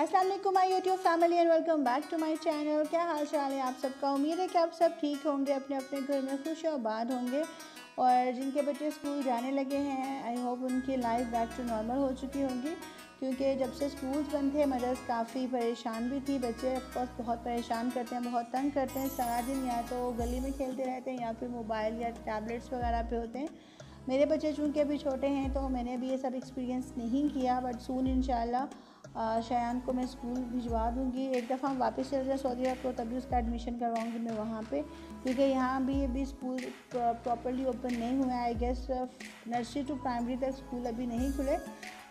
अस्सलाम वालेकुम my YouTube family and welcome back to my channel. क्या हाल चाल है आप सबका। उम्मीद है कि आप सब ठीक होंगे, अपने अपने घर में खुश और आबाद होंगे। और जिनके बच्चे स्कूल जाने लगे हैं, आई होप उनकी लाइफ बैक टू नॉर्मल हो चुकी होगी, क्योंकि जब से स्कूल्स बंद थे मदर्स काफ़ी परेशान भी थी। बच्चे ऑफकोर्स बहुत परेशान करते हैं, बहुत तंग करते हैं। सारा दिन या तो गली में खेलते रहते हैं या फिर मोबाइल या टैबलेट्स वगैरह पे होते हैं। मेरे बच्चे चूँकि अभी छोटे हैं तो मैंने भी ये सब एक्सपीरियंस नहीं किया, बट सून इंशाल्लाह शयान को मैं स्कूल भिजवा दूँगी। एक दफ़ा हम वापस चले जाए सऊदी अरब तो तभी उसका एडमिशन करवाऊँगी मैं वहाँ पे, क्योंकि यहाँ भी अभी स्कूल प्रॉपर्ली ओपन नहीं हुआ है। I guess nursery to primary तक स्कूल अभी नहीं खुले,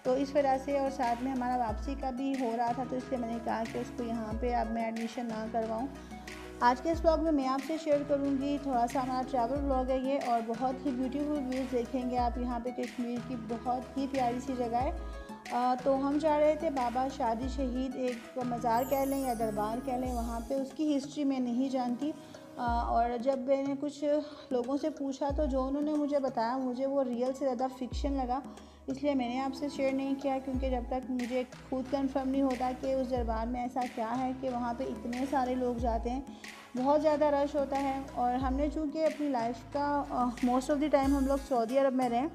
तो इस वजह से और साथ में हमारा वापसी का भी हो रहा था, तो इसलिए मैंने कहा कि उसको यहाँ पे अब मैं एडमिशन ना करवाऊँ। आज के इस ब्लॉग में मैं आपसे शेयर करूँगी, थोड़ा सा हमारा ट्रैवल ब्लॉग है ये, और बहुत ही ब्यूटीफुल व्यूज़ देखेंगे आप यहाँ पे। कश्मीर की बहुत ही प्यारी सी जगह है। तो हम जा रहे थे बाबा शादी शहीद, एक मज़ार कह लें या दरबार कह लें, वहाँ पे उसकी हिस्ट्री मैं नहीं जानती। और जब मैंने कुछ लोगों से पूछा तो जो उन्होंने मुझे बताया मुझे वो रियल से ज़्यादा फ़िक्शन लगा, इसलिए मैंने आपसे शेयर नहीं किया, क्योंकि जब तक मुझे खुद कंफर्म नहीं होता कि उस दरबार में ऐसा क्या है कि वहाँ पे इतने सारे लोग जाते हैं, बहुत ज़्यादा रश होता है। और हमने चूँकि अपनी लाइफ का मोस्ट ऑफ़ द टाइम हम लोग सऊदी अरब में रहें,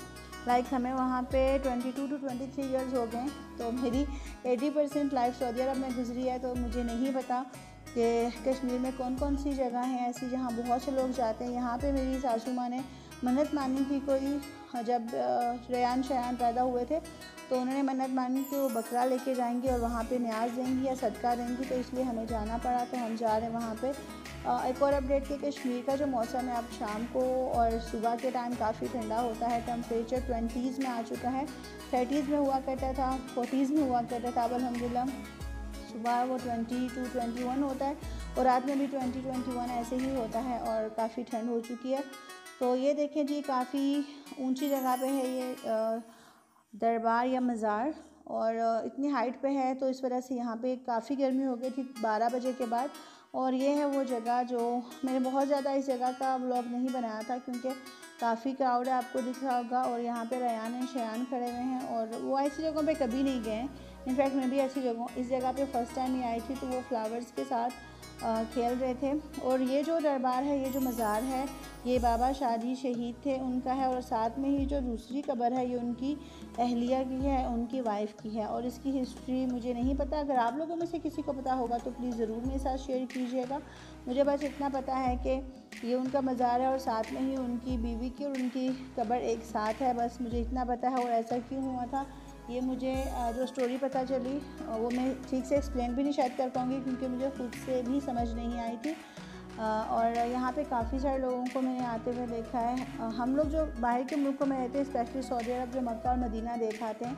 लाइक हमें वहाँ पे 22 to 23 ईयर्स हो गए, तो मेरी 80% लाइफ सऊदी अरब में गुजरी है। तो मुझे नहीं पता कि कश्मीर में कौन कौन सी जगह हैं ऐसी जहाँ बहुत से लोग जाते हैं। यहाँ पे मेरी सासू माँ ने मन्नत मानी थी कोई, जब रेयान शयान पैदा हुए थे तो उन्होंने मन्नत मानी कि वो बकरा लेके जाएंगी और वहाँ पे न्याज देंगी या सदका देंगी, तो इसलिए हमें जाना पड़ा, तो हम जा रहे हैं वहाँ पे। एक और अपडेट कि कश्मीर का जो मौसम है अब शाम को और सुबह के टाइम काफ़ी ठंडा होता है। टेम्परेचर 20s में आ चुका है, 30s में हुआ करता था, 40s में हुआ करता था। अब अल्हम्दुलिल्लाह सुबह वो 20 to 21 होता है और रात में भी 20-21 ऐसे ही होता है और काफ़ी ठंड हो चुकी है। तो ये देखें जी, काफ़ी ऊंची जगह पे है ये दरबार या मज़ार, और इतनी हाइट पे है, तो इस वजह से यहाँ पे काफ़ी गर्मी हो गई थी 12 बजे के बाद। और ये है वो जगह जो मैंने बहुत ज़्यादा इस जगह का व्लॉग नहीं बनाया था, क्योंकि काफ़ी क्राउड है, आपको दिख रहा होगा। और यहाँ पे रेयान एंड शयान खड़े हुए हैं और वो ऐसी जगहों पे कभी नहीं गए हैं। इनफैक्ट मैं भी ऐसी जगहों इस जगह पे फ़र्स्ट टाइम ही आई थी, तो वो फ्लावर्स के साथ खेल रहे थे। और ये जो दरबार है, ये जो मज़ार है, ये बाबा शादी शहीद थे उनका है, और साथ में ही जो दूसरी कब्र है ये उनकी अहलिया की है, उनकी वाइफ़ की है। और इसकी हिस्ट्री मुझे नहीं पता, अगर आप लोगों में से किसी को पता होगा तो प्लीज़ ज़रूर मेरे साथ शेयर कीजिएगा। मुझे बस इतना पता है कि ये उनका मज़ार है और साथ में ही उनकी बीवी की और उनकी कब्र एक साथ है, बस मुझे इतना पता है। और ऐसा क्यों हुआ था ये मुझे जो स्टोरी पता चली वो मैं ठीक से एक्सप्लेन भी नहीं शायद कर पाऊँगी, क्योंकि मुझे खुद से भी समझ नहीं आई थी। और यहाँ पे काफ़ी सारे लोगों को मैंने आते हुए देखा है। हम लोग जो बाहर के मुल्कों में रहते हैं, स्पेशली सऊदी अरब, जो मक्का और मदीना देखाते हैं,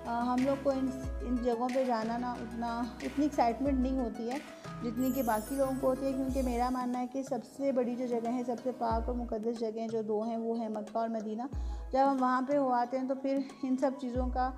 हम लोग को इन जगहों पे जाना ना इतनी एक्साइटमेंट नहीं होती है जितनी कि बाकी लोगों को होती है, क्योंकि मेरा मानना है कि सबसे बड़ी जो जगह है, सबसे पाक और मुक़द्दस जगह जो दो हैं, वो है मक्का और मदीना। जब हम वहाँ पे हो आते हैं तो फिर इन सब चीज़ों का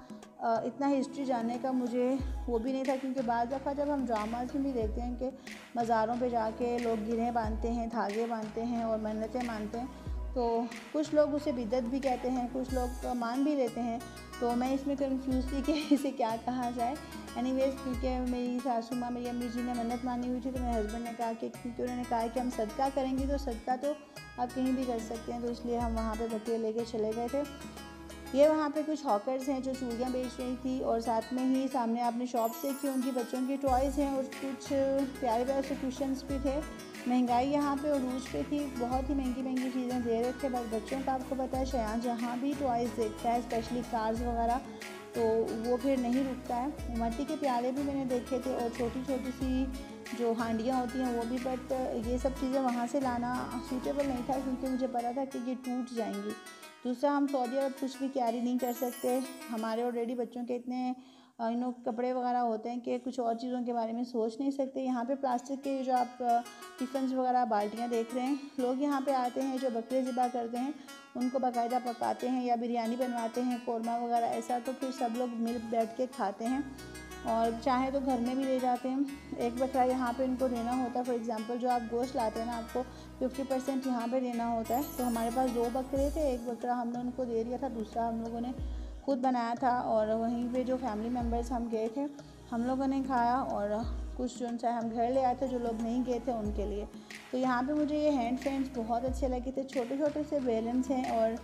इतना हिस्ट्री जानने का मुझे वो भी नहीं था, क्योंकि बाज़ दफ़ा जब हम ड्रामास में भी देखते हैं कि मज़ारों पे जाके लोग गिरहें बांधते हैं, धागे बांधते हैं और मन्नतें मानते हैं, तो कुछ लोग उसे बिदअत भी कहते हैं, कुछ लोग मान भी लेते हैं। तो मैं इसमें कंफ्यूज थी कि इसे क्या कहा जाए। एनीवेज़, क्योंकि मेरी सासू माँ, मेरी अम्मी जी ने मन्नत मानी हुई थी, तो मेरे हस्बैंड ने कहा कि क्योंकि उन्होंने कहा कि हम सदका करेंगे, तो सदका तो आप कहीं भी कर सकते हैं, तो इसलिए हम वहाँ पे बकरे लेके चले गए थे। ये वहाँ पे कुछ हॉकर्स हैं जो चूड़ियाँ बेच रही थी, और साथ में ही सामने आपने शॉप्स देखी होंगी, बच्चों की टॉयज़ हैं और कुछ प्यारे प्यारे से कुशन्स भी थे। महंगाई यहाँ पे उरूज पे थी, बहुत ही महंगी महंगी चीज़ें दे रहे थे, बस बच्चों का आपको पता है शयान जहाँ भी टॉयज़ देखता है, स्पेशली कार्स वगैरह, तो वो फिर नहीं रुकता है। मिट्टी के प्याले भी मैंने देखे थे और छोटी छोटी सी जो हांडियाँ होती हैं वो भी, बट ये सब चीज़ें वहाँ से लाना सूटेबल नहीं था, क्योंकि मुझे पता था कि ये टूट जाएंगी। दूसरा, हम सऊदी अरब कुछ भी कैरी नहीं कर सकते, हमारे ऑलरेडी बच्चों के इतने कपड़े वगैरह होते हैं कि कुछ और चीज़ों के बारे में सोच नहीं सकते। यहाँ पे प्लास्टिक के जो आप टिफ़िन्स वगैरह बाल्टियाँ देख रहे हैं, लोग यहाँ पे आते हैं जो बकरे ज़िबा करते हैं उनको बाकायदा पकाते हैं या बिरयानी बनवाते हैं, कौरमा वगैरह ऐसा, तो फिर सब लोग मिल बैठ के खाते हैं और चाहे तो घर में भी ले जाते हैं। एक बकरा यहाँ पे इनको देना होता है, फॉर एग्जांपल जो आप गोश्त लाते हैं ना, आपको 50% यहाँ पे देना होता है। तो हमारे पास 2 बकरे थे, एक बकरा हमने उनको दे दिया था, दूसरा हम लोगों ने खुद बनाया था। और वहीं पे जो फैमिली मेम्बर्स हम गए थे हम लोगों ने खाया और कुछ जो उनसे हम घर ले आए थे, जो लोग नहीं गए थे उनके लिए। तो यहाँ पे मुझे ये हैंड फैंस बहुत अच्छे लगे थे, छोटे छोटे से बैलेंस हैं और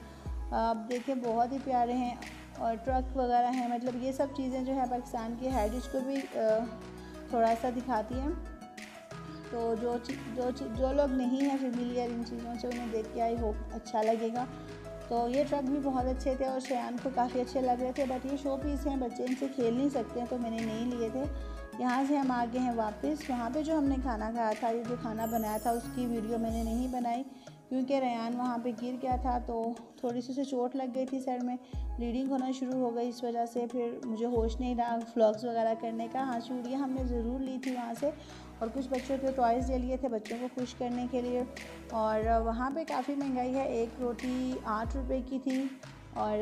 आप देखें बहुत ही प्यारे हैं, और ट्रक वगैरह हैं। मतलब ये सब चीज़ें जो है पाकिस्तान की हेरिटेज को भी थोड़ा सा दिखाती हैं। तो जो लोग नहीं हैं फेमिलियर इन चीज़ों से, उन्हें देख के आई होप अच्छा लगेगा। तो ये ट्रक भी बहुत अच्छे थे और शयान को काफ़ी अच्छे लग रहे थे, बट ये शो पीस हैं, बच्चे इनसे खेल नहीं सकते हैं, तो मैंने नहीं लिए थे। यहाँ से हम आ गए हैं वापस। वहाँ पे जो हमने खाना खाया था, ये जो खाना बनाया था उसकी वीडियो मैंने नहीं बनाई, क्योंकि रेयान वहाँ पे गिर गया था, तो थोड़ी सी उसे चोट लग गई थी सर में, ब्लीडिंग होना शुरू हो गई। इस वजह से फिर मुझे होश नहीं रहा व्लॉग्स वगैरह करने का। हाँ, चूड़ियाँ हमने ज़रूर ली थी वहाँ से, और कुछ बच्चों के टॉयज़ ले लिए थे बच्चों को खुश करने के लिए। और वहाँ पे काफ़ी महंगाई है, एक रोटी 8 रुपये की थी। और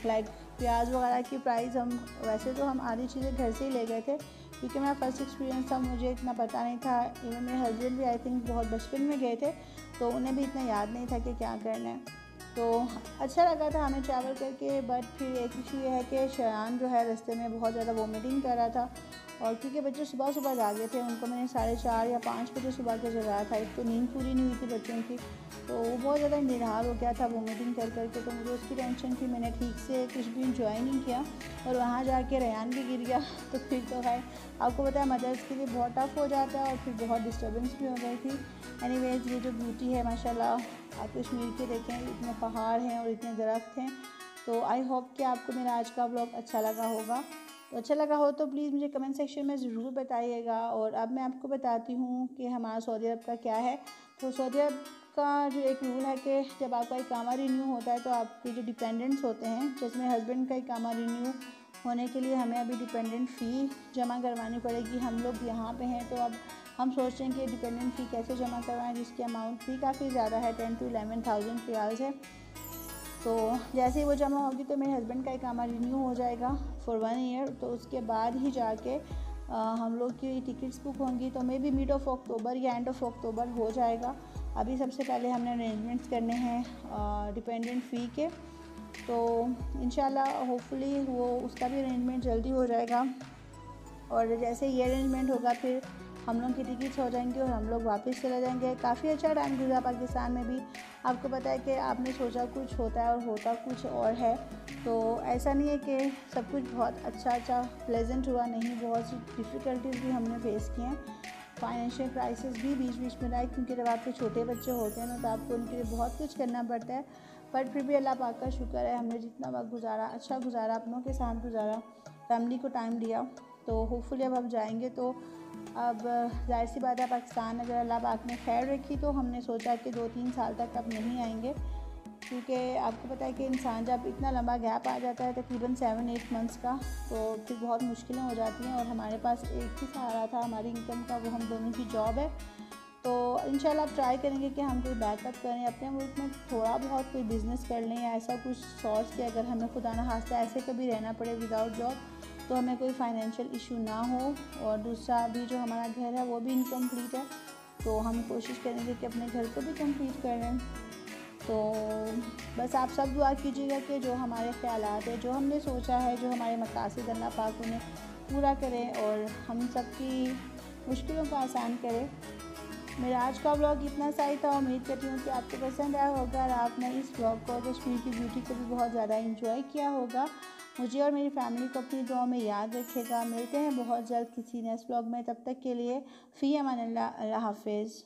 लाइक प्याज वगैरह की प्राइस, हम वैसे तो हम आधी चीज़ें घर से ही ले गए थे, क्योंकि मेरा फर्स्ट एक्सपीरियंस था, मुझे इतना पता नहीं था। इवन मेरे हस्बैंड भी आई थिंक बहुत बचपन में गए थे, तो उन्हें भी इतना याद नहीं था कि क्या करना है। तो अच्छा लगा था हमें ट्रैवल करके, बट फिर एक इशू ये है कि शयान जो है रास्ते में बहुत ज़्यादा वोमिटिंग कर रहा था। और क्योंकि बच्चे सुबह सुबह जागे थे, उनको मैंने 4:30 या 5 बजे सुबह के जगाया था। एक तो नींद पूरी नहीं हुई थी बच्चों की, तो वो बहुत ज़्यादा निराल हो गया था वोमिटिंग कर करके। तो मुझे उसकी टेंशन थी, मैंने ठीक से कुछ भी इंजॉय नहीं किया, और वहाँ जाके रेयान भी गिर गया। तो फिर तो है, आपको पता है मदर्स के लिए बहुत टफ हो जाता है, और फिर बहुत डिस्टर्बेंस भी हो गई थी। एनीवेज, ये जो ब्यूटी है माशाल्लाह, आप कश्मीर के देखें, इतने पहाड़ हैं और इतने दरख्त हैं। तो आई होप कि आपको मेरा आज का व्लॉग अच्छा लगा होगा। तो अच्छा लगा हो तो प्लीज़ मुझे कमेंट सेक्शन में ज़रूर बताइएगा। और अब मैं आपको बताती हूँ कि हमारा सऊदी अरब का क्या है। तो सऊदी अरब का जो एक रूल है कि जब आपका इकामा रिन्यू होता है, तो आपके जो डिपेंडेंट्स होते हैं, जैसे मेरे हस्बैंड का इकामा रिन्यू होने के लिए हमें अभी डिपेंडेंट फ़ी जमा करवानी पड़ेगी। हम लोग यहाँ पे हैं, तो अब हम सोच रहे हैं कि डिपेंडेंट फ़ी कैसे जमा करवाएं, जिसकी अमाउंट भी काफ़ी ज़्यादा है, 10 to 11,000 रियाल्स है। तो जैसे ही वो जमा होगी, तो मेरे हस्बैंड का इकामा रिन्यू हो जाएगा फॉर 1 ईयर। तो उसके बाद ही जाके हम लोग की टिकट्स बुक होंगी। तो may be mid of October या एंड ऑफ अक्टूबर हो जाएगा। अभी सबसे पहले हमने अरेंजमेंट्स करने हैं डिपेंडेंट फ़ी के। तो इंशाल्लाह होपफुली वो उसका भी अरेंजमेंट जल्दी हो जाएगा, और जैसे ये अरेंजमेंट होगा फिर हम लोग की टिकट्स हो जाएंगी और हम लोग वापस चले जाएंगे। काफ़ी अच्छा टाइम गुजरा पाकिस्तान में भी। आपको पता है कि आपने सोचा कुछ होता है और होता कुछ और है। तो ऐसा नहीं है कि सब कुछ बहुत अच्छा प्लेजेंट हुआ, नहीं, बहुत सी डिफ़िकल्टीज़ भी हमने फेस की हैं। फाइनेंशियल क्राइसिस भी बीच बीच में आए, क्योंकि जब आपके छोटे बच्चे होते हैं ना, तो आपको उनके लिए बहुत कुछ करना पड़ता है। बट फिर भी अल्लाह पाक का शुक्र है, हमने जितना वक्त गुजारा अच्छा गुजारा, अपनों के साथ गुजारा, फैमिली को टाइम दिया। तो होपफुली अब हम जाएंगे, तो अब जाहिर सी बात है, पाकिस्तान अगर अल्लाह पाक ने खैर रखी, तो हमने सोचा कि 2-3 साल तक अब नहीं आएंगे, क्योंकि आपको पता है कि इंसान जब इतना लंबा गैप आ जाता है, तकरीबन 7-8 मंथ्स का, तो फिर बहुत मुश्किलें हो जाती हैं। और हमारे पास एक ही सहारा था हमारी इनकम का, वो हम दोनों की जॉब है। तो इंशाल्लाह आप ट्राई करेंगे कि हम कोई बैकअप करें, अपने मुल्क में थोड़ा बहुत कोई बिज़नेस कर लें, या ऐसा कुछ सोर्स कि अगर हमें खुदा न खास्ता ऐसे कभी रहना पड़े विदाउट जॉब, तो हमें कोई फाइनेंशियल इशू ना हो। और दूसरा, अभी जो हमारा घर है वो भी इनकम्प्लीट है, तो हम कोशिश करेंगे कि अपने घर को भी कंप्लीट करें। तो बस आप सब दुआ कीजिएगा कि जो हमारे ख़यालात है, जो हमने सोचा है, जो हमारे मकासद, अल्लाह पाक उन्हें पूरा करें और हम सब की मुश्किलों को आसान करें। मेरा आज का व्लॉग इतना सा ही था। उम्मीद करती हूँ कि आपको पसंद आया होगा, और आपने इस व्लॉग को, कश्मीर की ब्यूटी को भी बहुत ज़्यादा इंजॉय किया होगा। मुझे और मेरी फैमिली को अपनी दुआ में याद रखेगा। मिलते हैं बहुत जल्द किसी नेक्स्ट व्लॉग में, तब तक के लिए फ़ी अमान अल्लाह, अल्लाह हाफिज़।